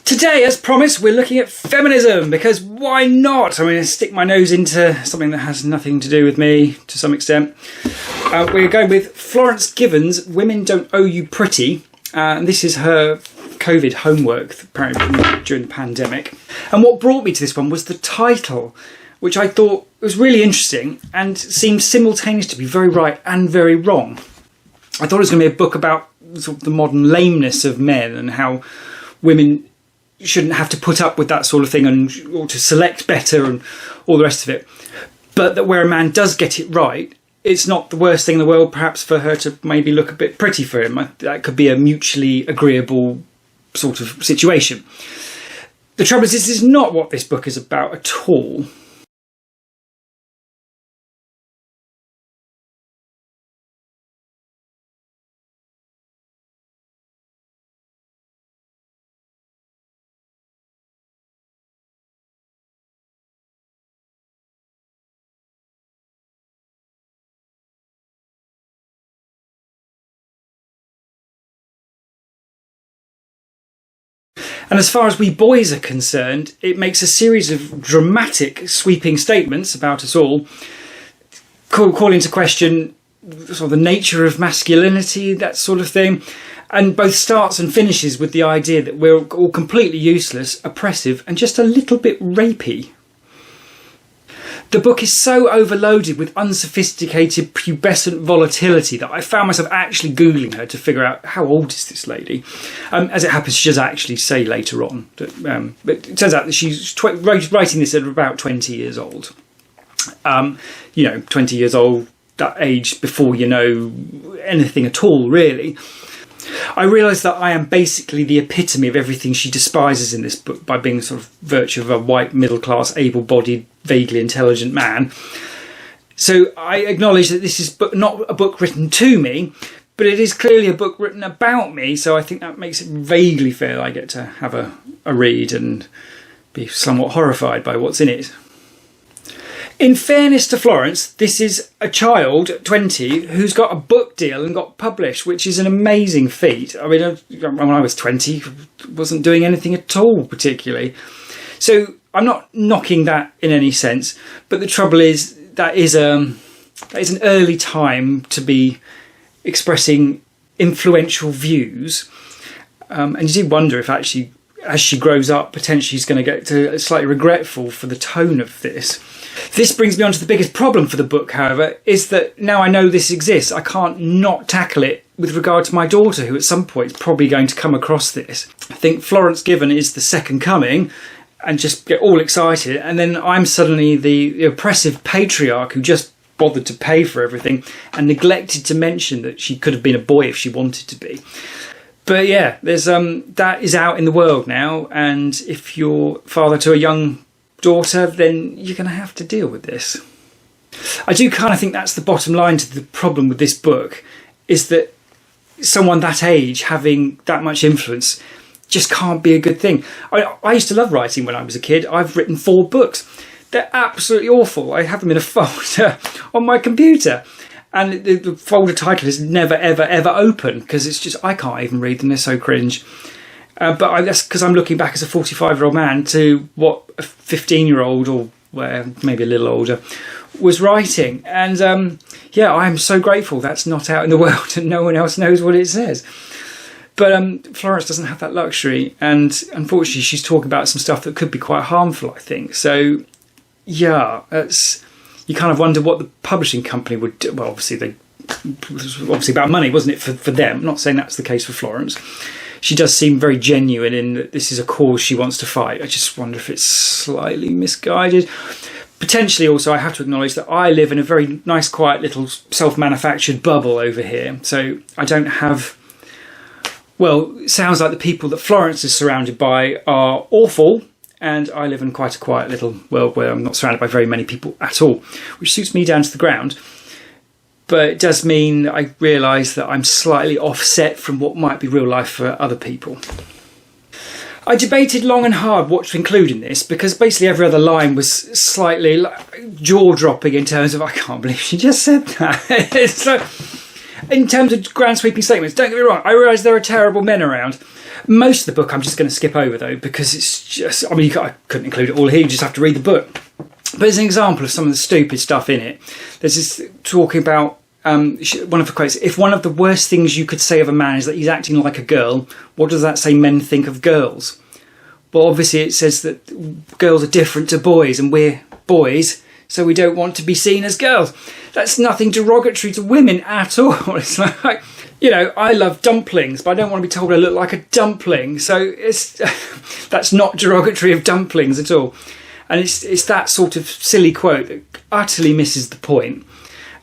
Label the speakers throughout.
Speaker 1: Today, as promised, we're looking at feminism, because why not? I'm going to stick my nose into something that has nothing to do with me, to some extent. We're going with Florence Given's Women Don't Owe You Pretty. And this is her COVID homework, apparently during the pandemic. And what brought me to this one was the title, which I thought was really interesting and seemed simultaneous to be very right and very wrong. I thought it was going to be a book about sort of the modern lameness of men and how women shouldn't have to put up with that sort of thing or to select better and all the rest of it. But that where a man does get it right, it's not the worst thing in the world perhaps for her to maybe look a bit pretty for him. That could be a mutually agreeable sort of situation. The trouble is, this is not what this book is about at all. And as far as we boys are concerned, it makes a series of dramatic, sweeping statements about us all, call into question sort of the nature of masculinity, that sort of thing, and both starts and finishes with the idea that we're all completely useless, oppressive, and just a little bit rapey. The book is so overloaded with unsophisticated pubescent volatility that I found myself actually Googling her to figure out how old is this lady. As it happens, she does actually say later on. But it turns out that she's writing this at about 20 years old. 20 years old, that age before you know anything at all, really. I realise that I am basically the epitome of everything she despises in this book by being sort of virtue of a white, middle-class, able-bodied, vaguely intelligent man. So I acknowledge that this is not a book written to me, but it is clearly a book written about me, so I think that makes it vaguely fair I get to have a read and be somewhat horrified by what's in it. In fairness to Florence, this is a child, 20, who's got a book deal and got published, which is an amazing feat. I mean, when I was 20, I wasn't doing anything at all particularly. So I'm not knocking that in any sense, but the trouble is that is an early time to be expressing influential views. And you do wonder if actually, as she grows up, potentially she's going to get slightly regretful for the tone of this. This brings me on to the biggest problem for the book, however, is that now I know this exists, I can't not tackle it with regard to my daughter, who at some point is probably going to come across this. I think Florence Given is the second coming and just get all excited, and then I'm suddenly the oppressive patriarch who just bothered to pay for everything and neglected to mention that she could have been a boy if she wanted to be. But yeah, there's that is out in the world now, and if you're father to a young daughter, then you're going to have to deal with this. I do kind of think that's the bottom line to the problem with this book, is that someone that age having that much influence just can't be a good thing. I used to love writing when I was a kid. I've written 4 books. They're absolutely awful. I have them in a folder on my computer. And the folder title is never, ever, ever open, because it's just, I can't even read them. They're so cringe. But that's because I'm looking back as a 45-year-old man to what a 15-year-old, or maybe a little older, was writing. And I'm so grateful that's not out in the world and no one else knows what it says. But Florence doesn't have that luxury. And unfortunately, she's talking about some stuff that could be quite harmful, I think. So, yeah, you kind of wonder what the publishing company would do. Well, it was obviously about money, wasn't it, for them? I'm not saying that's the case for Florence. She does seem very genuine in that this is a cause she wants to fight. I just wonder if it's slightly misguided. Potentially also, I have to acknowledge that I live in a very nice, quiet little self-manufactured bubble over here. So I don't have... Well, it sounds like the people that Florence is surrounded by are awful, and I live in quite a quiet little world where I'm not surrounded by very many people at all, which suits me down to the ground. But it does mean I realise that I'm slightly offset from what might be real life for other people. I debated long and hard what to include in this, because basically every other line was slightly jaw-dropping in terms of, I can't believe she just said that. In terms of grand sweeping statements, don't get me wrong, I realise there are terrible men around. Most of the book I'm just going to skip over, though, because it's just... I mean, I couldn't include it all here, you just have to read the book. But as an example of some of the stupid stuff in it, there's this talking about... one of the quotes, if one of the worst things you could say of a man is that he's acting like a girl, what does that say men think of girls? Well, obviously it says that girls are different to boys and we're boys, so we don't want to be seen as girls. That's nothing derogatory to women at all. It's like, you know, I love dumplings, but I don't want to be told I look like a dumpling. So that's not derogatory of dumplings at all. And it's that sort of silly quote that utterly misses the point.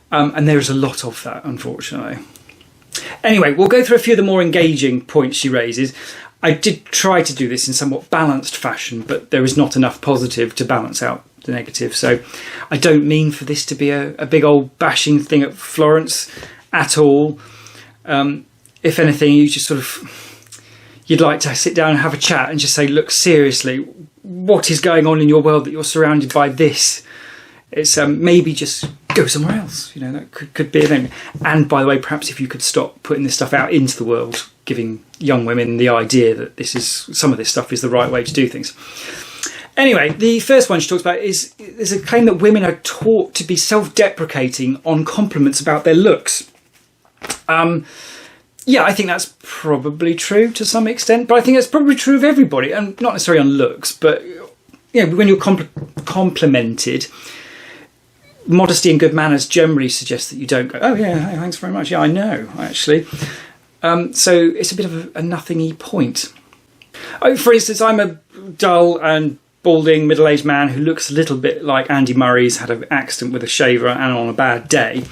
Speaker 1: And there is a lot of that, unfortunately. Anyway, we'll go through a few of the more engaging points she raises. I did try to do this in somewhat balanced fashion, but there is not enough positive to balance out the negative. So I don't mean for this to be a big old bashing thing at Florence at all. If anything, you just sort of... You'd like to sit down and have a chat and just say, look, seriously, what is going on in your world that you're surrounded by this? It's maybe just go somewhere else. You know, that could be a thing. And by the way, perhaps if you could stop putting this stuff out into the world, giving young women the idea that some of this stuff is the right way to do things. Anyway, the first one she talks about is there's a claim that women are taught to be self-deprecating on compliments about their looks. Yeah, I think that's probably true to some extent, but I think that's probably true of everybody, and not necessarily on looks, but you know, when you're complimented, modesty and good manners generally suggest that you don't go, oh yeah, thanks very much, yeah, I know, actually. So it's a bit of a nothingy point. For instance, I'm a dull and balding middle-aged man who looks a little bit like Andy Murray's had an accident with a shaver and on a bad day.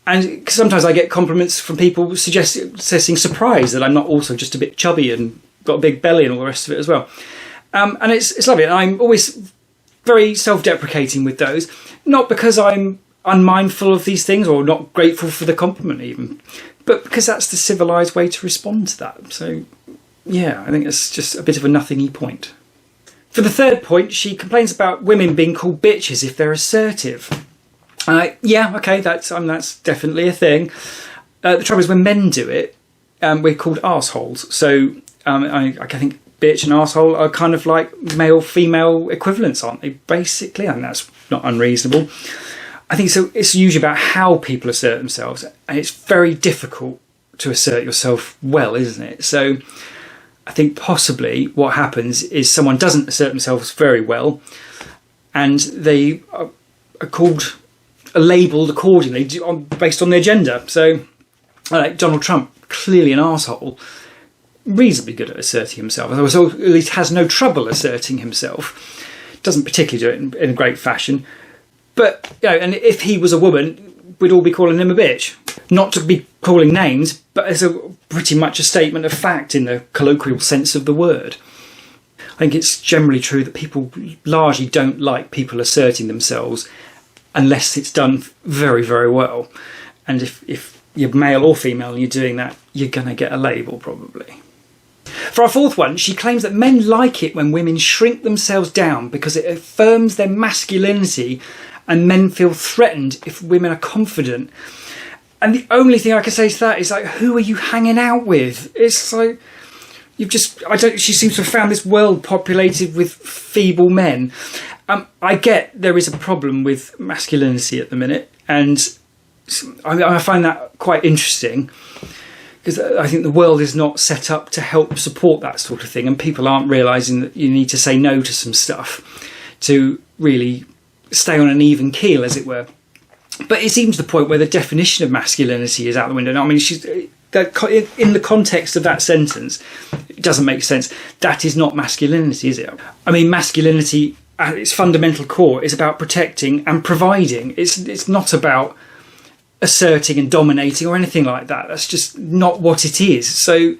Speaker 1: And sometimes I get compliments from people suggesting surprise that I'm not also just a bit chubby and got a big belly and all the rest of it as well. And it's lovely. And I'm always very self-deprecating with those. Not because I'm unmindful of these things or not grateful for the compliment even, but because that's the civilised way to respond to that. So, yeah, I think it's just a bit of a nothingy point. For the third point, she complains about women being called bitches if they're assertive. Yeah, okay, that's definitely a thing. The trouble is when men do it, we're called arseholes. So I think bitch and arsehole are kind of like male-female equivalents, aren't they? Basically, and that's not unreasonable. I think so. It's usually about how people assert themselves, and it's very difficult to assert yourself well, isn't it? So I think possibly what happens is someone doesn't assert themselves very well, and they are labelled accordingly based on their gender. So, like Donald Trump, clearly an arsehole, reasonably good at asserting himself, so at least has no trouble asserting himself. Doesn't particularly do it in a great fashion. But, you know, and if he was a woman, we'd all be calling him a bitch. Not to be calling names, but as pretty much a statement of fact in the colloquial sense of the word. I think it's generally true that people largely don't like people asserting themselves unless it's done very, very well. And if you're male or female and you're doing that, you're going to get a label probably. For our fourth one, she claims that men like it when women shrink themselves down because it affirms their masculinity and men feel threatened if women are confident. And the only thing I can say to that is, like, who are you hanging out with? It's like, she seems to have found this world populated with feeble men. I get there is a problem with masculinity at the minute, and I find that quite interesting, because I think the world is not set up to help support that sort of thing, and people aren't realising that you need to say no to some stuff to really stay on an even keel, as it were. But it's even to the point where the definition of masculinity is out the window. I mean, in the context of that sentence, it doesn't make sense. That is not masculinity, is it? I mean, masculinity at its fundamental core is about protecting and providing. It's not about asserting and dominating or anything like that. That's just not what it is. So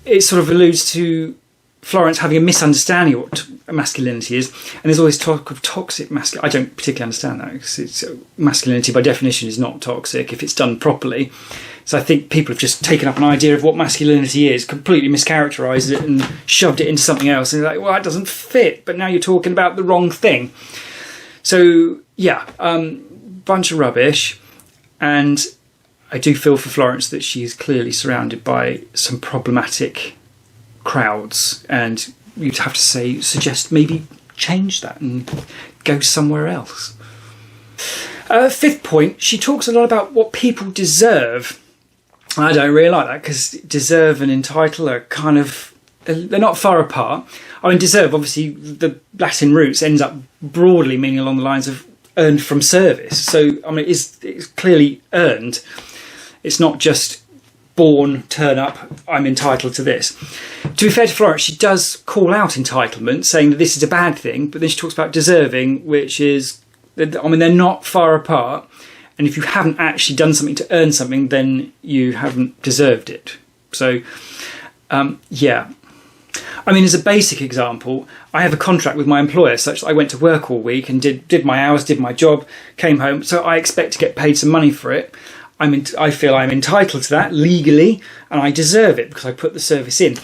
Speaker 1: it sort of alludes to Florence having a misunderstanding of what masculinity is, and there's always talk of toxic masculinity. I don't particularly understand that, because masculinity by definition is not toxic if it's done properly. So I think people have just taken up an idea of what masculinity is, completely mischaracterised it and shoved it into something else, and they're like, well, that doesn't fit, but now you're talking about the wrong thing. So yeah, bunch of rubbish. And I do feel for Florence that she is clearly surrounded by some problematic crowds, and you'd have to suggest maybe change that and go somewhere else. Fifth point, she talks a lot about what people deserve. I don't really like that, because deserve and entitle are kind of, they're not far apart. I mean, deserve, obviously, the Latin roots ends up broadly meaning along the lines of earned from service. So, I mean, it's clearly earned. It's not just born, turn up, I'm entitled to this. To be fair to Florence, she does call out entitlement, saying that this is a bad thing, but then she talks about deserving, which is, I mean, they're not far apart. And if you haven't actually done something to earn something, then you haven't deserved it. So, yeah. I mean, as a basic example, I have a contract with my employer such that I went to work all week and did my hours, did my job, came home. So I expect to get paid some money for it. I feel I'm entitled to that legally, and I deserve it because I put the service in.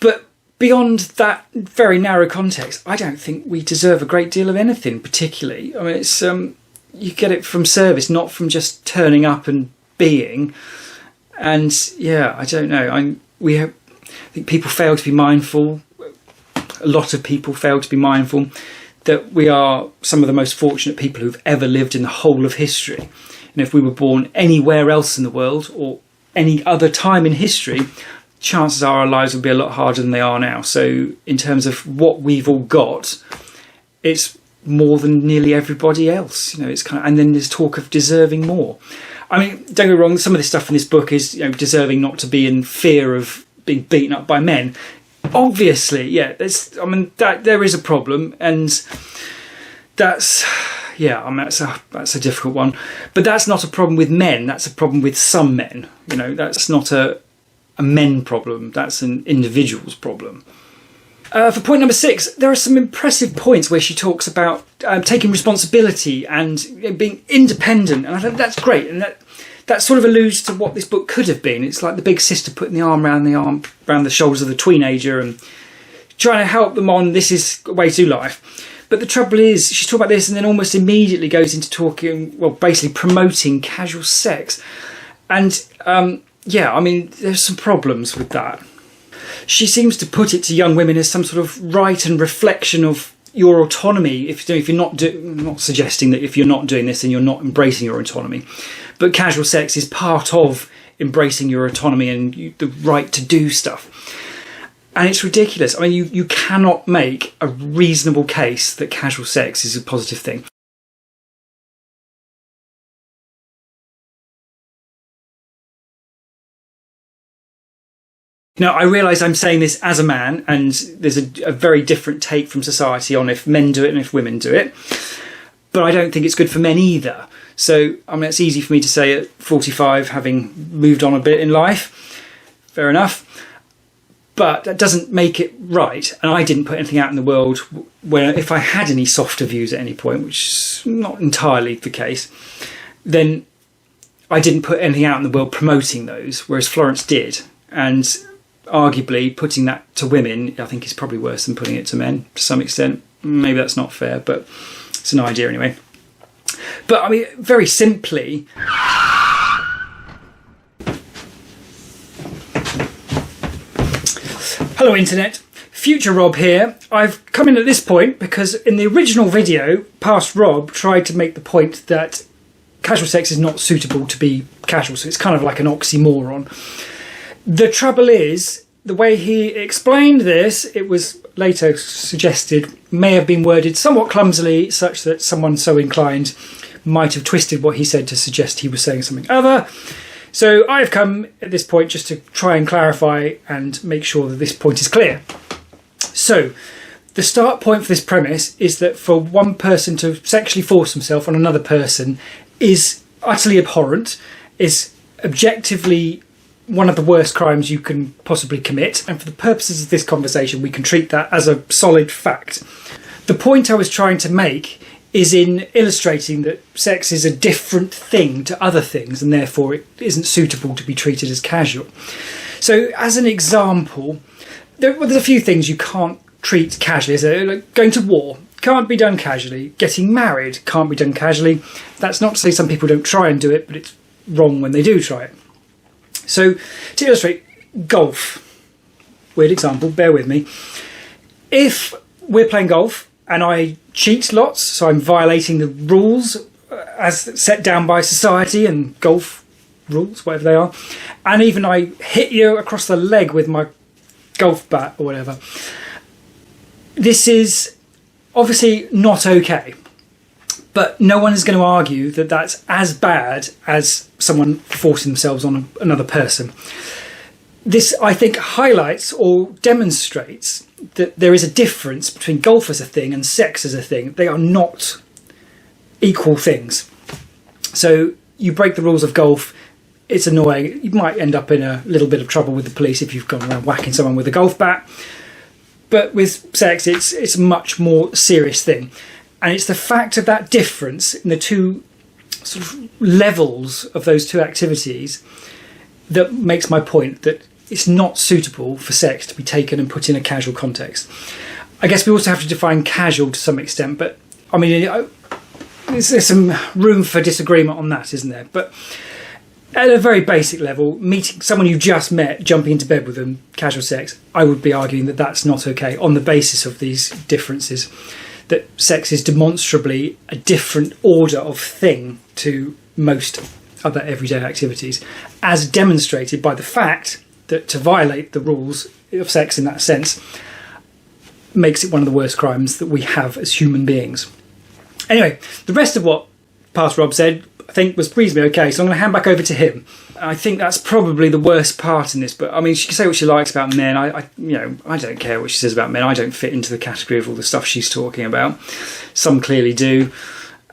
Speaker 1: But beyond that very narrow context, I don't think we deserve a great deal of anything particularly. I mean, it's you get it from service, not from just turning up and being. And yeah, I don't know. I think people fail to be mindful. A lot of people fail to be mindful that we are some of the most fortunate people who've ever lived in the whole of history. And if we were born anywhere else in the world or any other time in history, chances are our lives would be a lot harder than they are now. So in terms of what we've all got, it's more than nearly everybody else. You know, it's kind of, and then there's talk of deserving more. I mean, don't get me wrong, some of this stuff in this book is, you know, deserving not to be in fear of being beaten up by men. Obviously, yeah, there is a problem, and that's, yeah, I mean, that's a difficult one. But that's not a problem with men, that's a problem with some men. You know, that's not a men problem, that's an individual's problem. For point number 6, there are some impressive points where she talks about taking responsibility and, you know, being independent, and I think that's great, and that sort of alludes to what this book could have been. It's like the big sister putting the arm around the shoulders of the teenager and trying to help them on, this is a way to life. But the trouble is, she's talking about this and then almost immediately goes into talking, well, basically promoting casual sex. And, yeah, I mean, there's some problems with that. She seems to put it to young women as some sort of right and reflection of your autonomy. If you're not suggesting that if you're not doing this, then you're not embracing your autonomy. But casual sex is part of embracing your autonomy and the right to do stuff. And it's ridiculous. I mean, you cannot make a reasonable case that casual sex is a positive thing. Now, I realise I'm saying this as a man, and there's a very different take from society on if men do it and if women do it. But I don't think it's good for men either. So, I mean, it's easy for me to say at 45, having moved on a bit in life. Fair enough. But that doesn't make it right. And I didn't put anything out in the world where if I had any softer views at any point, which is not entirely the case, then I didn't put anything out in the world promoting those, whereas Florence did. And arguably putting that to women, I think, is probably worse than putting it to men to some extent. Maybe that's not fair, but it's an idea anyway. But I mean, very simply, hello internet, future Rob here. I've come in at this point because in the original video, past Rob tried to make the point that casual sex is not suitable to be casual, so it's kind of like an oxymoron. The trouble is, the way he explained this, it was later suggested, may have been worded somewhat clumsily, such that someone so inclined might have twisted what he said to suggest he was saying something other. So I've come at this point just to try and clarify and make sure that this point is clear. So, the start point for this premise is that for one person to sexually force himself on another person is utterly abhorrent, is objectively one of the worst crimes you can possibly commit, and for the purposes of this conversation we can treat that as a solid fact. The point I was trying to make is in illustrating that sex is a different thing to other things and therefore it isn't suitable to be treated as casual. So as an example, there's a few things you can't treat casually. So, like going to war can't be done casually, getting married can't be done casually. That's not to say some people don't try and do it, but it's wrong when they do try it. So to illustrate, golf. Weird example, bear with me. If we're playing golf and I cheat lots, so I'm violating the rules as set down by society and golf rules, whatever they are, and even I hit you across the leg with my golf bat or whatever, this is obviously not okay. But no one is going to argue that that's as bad as someone forcing themselves on another person. This, I think, highlights or demonstrates that there is a difference between golf as a thing and sex as a thing. They are not equal things. So you break the rules of golf, it's annoying. You might end up in a little bit of trouble with the police if you've gone around whacking someone with a golf bat. But with sex, it's a much more serious thing. And it's the fact of that difference in the two sort of levels of those two activities that makes my point that it's not suitable for sex to be taken and put in a casual context. I guess we also have to define casual to some extent, but I mean, there's some room for disagreement on that, isn't there? But at a very basic level, meeting someone you just met, jumping into bed with them, casual sex, I would be arguing that that's not okay on the basis of these differences. That sex is demonstrably a different order of thing to most other everyday activities, as demonstrated by the fact that to violate the rules of sex in that sense makes it one of the worst crimes that we have as human beings. Anyway, the rest of what Pastor Rob said I think was reasonably okay, so I'm going to hand back over to him. I think that's probably the worst part in this book. I mean, she can say what she likes about men. I don't care what she says about men. I don't fit into the category of all the stuff she's talking about. Some clearly do.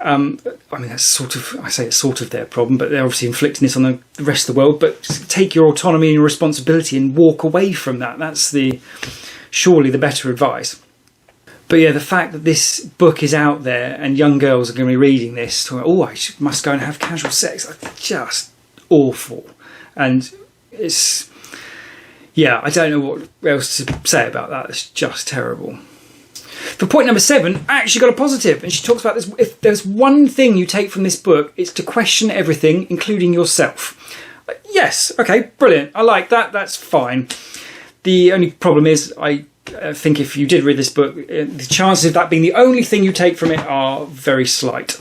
Speaker 1: I mean, that's sort of, I say it's sort of their problem, but they're obviously inflicting this on the rest of the world. But take your autonomy and your responsibility and walk away from that. That's surely the better advice. But yeah, the fact that this book is out there and young girls are going to be reading this, talking, I must go and have casual sex, just awful. And it's, I don't know what else to say about that. It's just terrible. For point number 7, I actually got a positive, and she talks about this. If there's one thing you take from this book, it's to question everything, including yourself. Yes, okay, brilliant. I like that. That's fine. The only problem is, I think if you did read this book, the chances of that being the only thing you take from it are very slight.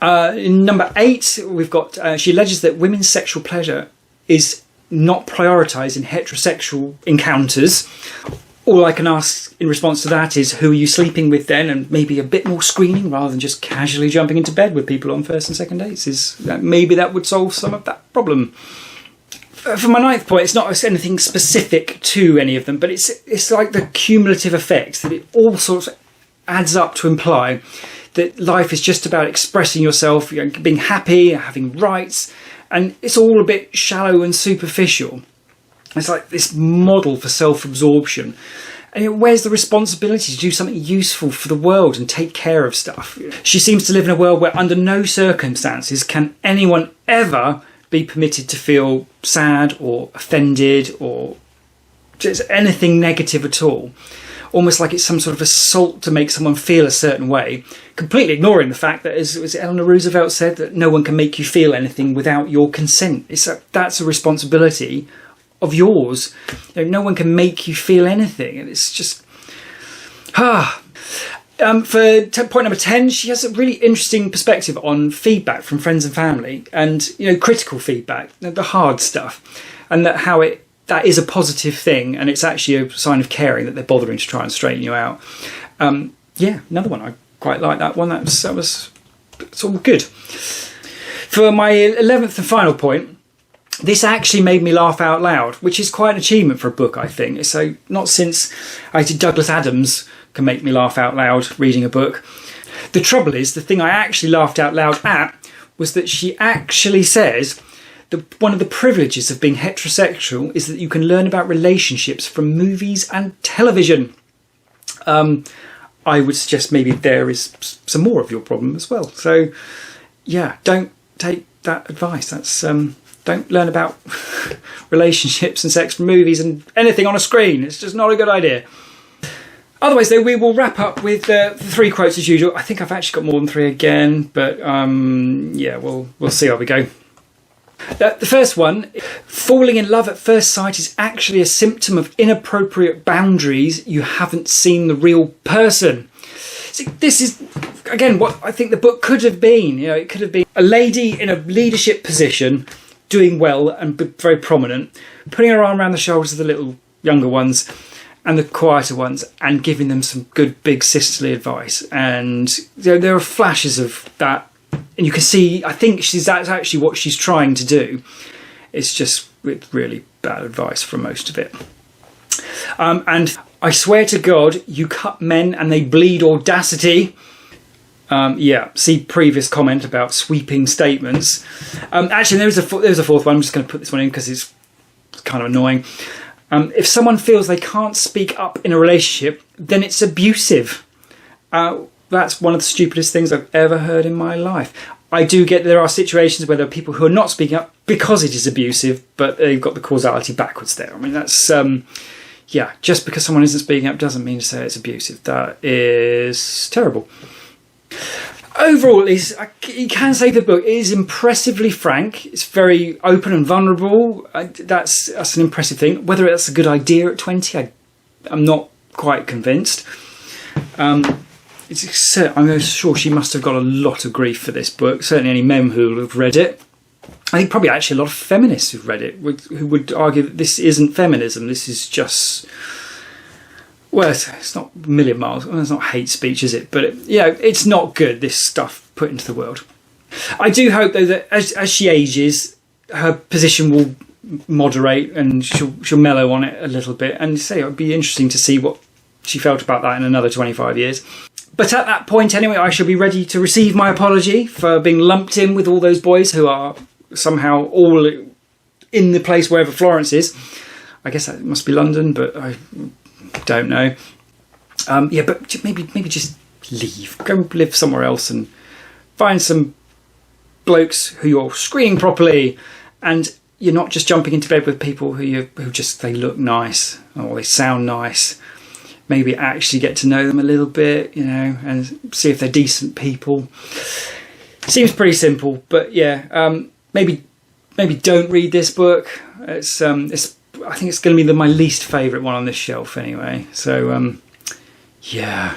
Speaker 1: In number 8, we've got, she alleges that women's sexual pleasure is not prioritised in heterosexual encounters. All I can ask in response to that is, who are you sleeping with then? And maybe a bit more screening rather than just casually jumping into bed with people on first and second dates. Maybe that would solve some of that problem. For my 9th point, it's not anything specific to any of them, but it's like the cumulative effect that it all sort of adds up to imply that life is just about expressing yourself, being happy, having rights, and it's all a bit shallow and superficial. It's like this model for self-absorption. And where's the responsibility to do something useful for the world and take care of stuff? She seems to live in a world where under no circumstances can anyone ever be permitted to feel sad or offended or just anything negative at all. Almost like it's some sort of assault to make someone feel a certain way, completely ignoring the fact that, as Eleanor Roosevelt said, that no one can make you feel anything without your consent. That's a responsibility of yours. No one can make you feel anything, and it's just for point number 10, she has a really interesting perspective on feedback from friends and family, and critical feedback, the hard stuff, and that is a positive thing, and it's actually a sign of caring that they're bothering to try and straighten you out. Another one, I quite like that one. It's all good. For my 11th and final point, this actually made me laugh out loud, which is quite an achievement for a book, I think. So not since I did Douglas Adams can make me laugh out loud reading a book. The trouble is, the thing I actually laughed out loud at was that she actually says that one of the privileges of being heterosexual is that you can learn about relationships from movies and television. I would suggest maybe there is some more of your problem as well. So, don't take that advice. That's don't learn about relationships and sex from movies and anything on a screen. It's just not a good idea. Otherwise, though, we will wrap up with the 3 quotes as usual. I think I've actually got more than 3 again, but we'll see how we go. The first one, falling in love at first sight is actually a symptom of inappropriate boundaries. You haven't seen the real person. See, this is, again, what I think the book could have been. You know, it could have been a lady in a leadership position, doing well and very prominent, putting her arm around the shoulders of the little younger ones and the quieter ones, and giving them some good big sisterly advice. And there are flashes of that. And you can see, I think that's actually what she's trying to do. It's just with really bad advice for most of it. And I swear to God, you cut men and they bleed audacity. Yeah, see previous comment about sweeping statements. Actually, there's a fourth one. I'm just going to put this one in because it's kind of annoying. If someone feels they can't speak up in a relationship, then it's abusive. That's one of the stupidest things I've ever heard in my life. I do get there are situations where there are people who are not speaking up because it is abusive, but they've got the causality backwards there. I mean, that's, yeah, just because someone isn't speaking up doesn't mean to say it's abusive. That is terrible. Overall, you can say the book is impressively frank. It's very open and vulnerable. That's an impressive thing. Whether that's a good idea at 20, I'm not quite convinced. I'm sure she must have got a lot of grief for this book. Certainly any men who have read it. I think probably actually a lot of feminists who've read it who would argue that this isn't feminism. This is just... Well, it's not a million miles. Well, it's not hate speech, is it? But it's not good, this stuff put into the world. I do hope, though, that as she ages, her position will moderate and she'll mellow on it a little bit. And it would be interesting to see what she felt about that in another 25 years. But at that point, anyway, I shall be ready to receive my apology for being lumped in with all those boys who are somehow all in the place wherever Florence is. I guess that must be London, but I don't know. Yeah, but maybe just leave. Go live somewhere else and find some blokes who you're screening properly, and you're not just jumping into bed with people who they look nice or they sound nice. Maybe actually get to know them a little bit, and see if they're decent people. Seems pretty simple, but yeah, maybe don't read this book. I think it's going to be my least favourite one on this shelf anyway. So, yeah.